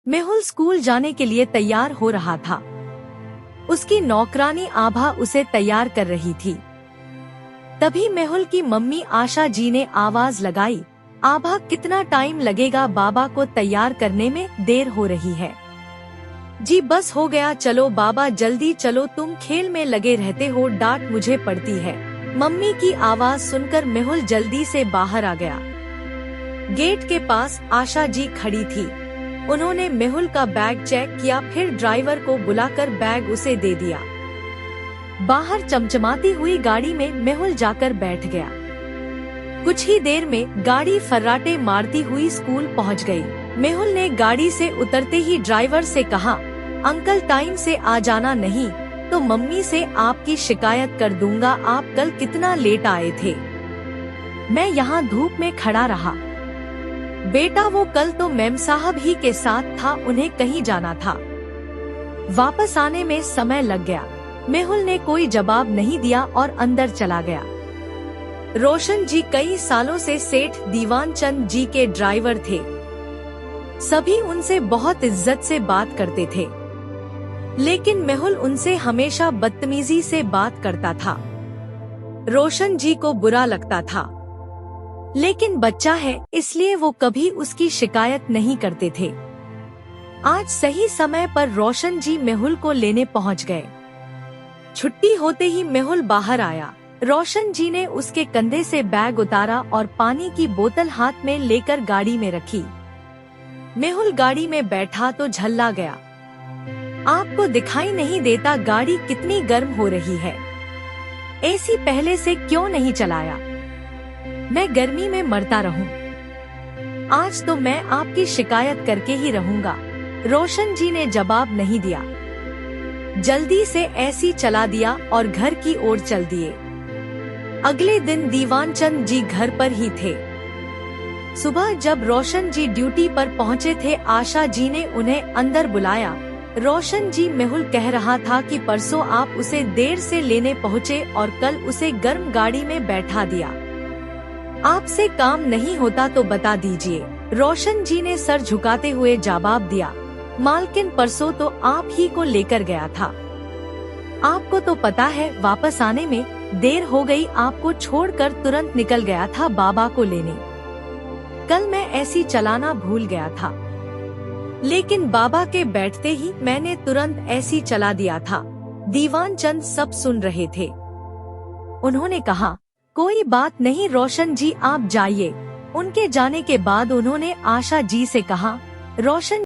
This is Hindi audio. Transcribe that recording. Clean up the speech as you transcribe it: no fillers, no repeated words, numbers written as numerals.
मेहुल स्कूल जाने के लिए तैयार हो रहा था। उसकी नौकरानी आभा उसे तैयार कर रही थी। तभी मेहुल की मम्मी आशा जी ने आवाज लगाई, आभा कितना टाइम लगेगा, बाबा को तैयार करने में देर हो रही है। जी बस हो गया, चलो बाबा जल्दी चलो, तुम खेल में लगे रहते हो, डांट मुझे पड़ती है। मम्मी की आवाज सुनकर मेहुल जल्दी से बाहर आ गया। गेट के पास आशा जी खड़ी थी। उन्होंने मेहुल का बैग चेक किया, फिर ड्राइवर को बुलाकर बैग उसे दे दिया। बाहर चमचमाती हुई गाड़ी में मेहुल जाकर बैठ गया। कुछ ही देर में गाड़ी फर्राटे मारती हुई स्कूल पहुंच गई। मेहुल ने गाड़ी से उतरते ही ड्राइवर से कहा, अंकल टाइम से आ जाना, नहीं तो मम्मी से आपकी शिकायत कर दूंगा। आप कल कितना लेट आए थे, मैं यहाँ धूप में खड़ा रहा। बेटा वो कल तो मैम साहब ही के साथ था, उन्हें कहीं जाना था, वापस आने में समय लग गया। मेहुल ने कोई जवाब नहीं दिया और अंदर चला गया। रोशन जी कई सालों से सेठ दीवान चंद जी के ड्राइवर थे। सभी उनसे बहुत इज्जत से बात करते थे, लेकिन मेहुल उनसे हमेशा बदतमीजी से बात करता था। रोशन जी को बुरा लगता था, लेकिन बच्चा है इसलिए वो कभी उसकी शिकायत नहीं करते थे। आज सही समय पर रोशन जी मेहुल को लेने पहुंच गए। छुट्टी होते ही मेहुल बाहर आया। रोशन जी ने उसके कंधे से बैग उतारा और पानी की बोतल हाथ में लेकर गाड़ी में रखी। मेहुल गाड़ी में बैठा तो झल्ला गया। आपको दिखाई नहीं देता गाड़ी कितनी गर्म हो रही है? एसी पहले से क्यों नहीं चलाया? मैं गर्मी में मरता रहूं। आज तो मैं आपकी शिकायत करके ही रहूंगा। रोशन जी ने जवाब नहीं दिया। जल्दी से एसी चला दिया और घर की ओर चल दिए। अगले दिन दीवान चंद जी घर पर ही थे। सुबह जब रोशन जी ड्यूटी पर पहुंचे थे, आशा जी ने उन्हें अंदर बुलाया। रोशन जी, मेहुल कह रहा था कि परसों आप उसे देर से लेने पहुंचे और कल उसे गर्म गाड़ी में बैठा दिया। आपसे काम नहीं होता तो बता दीजिए। रोशन जी ने सर झुकाते हुए जवाब दिया, मालकिन परसों तो आप ही को लेकर गया था। आपको तो पता है वापस आने में देर हो गई, आपको छोड़कर तुरंत निकल गया था बाबा को लेने। कल मैं एसी चलाना भूल गया था, लेकिन बाबा के बैठते ही मैंने तुरंत एसी चला दिया था। दीवान चंद सब सुन रहे थे। उन्होंने कहा, कोई बात नहीं रोशन जी, आप जाइए। उनके जाने के बाद उन्होंने आशा जी से कहा, रोशन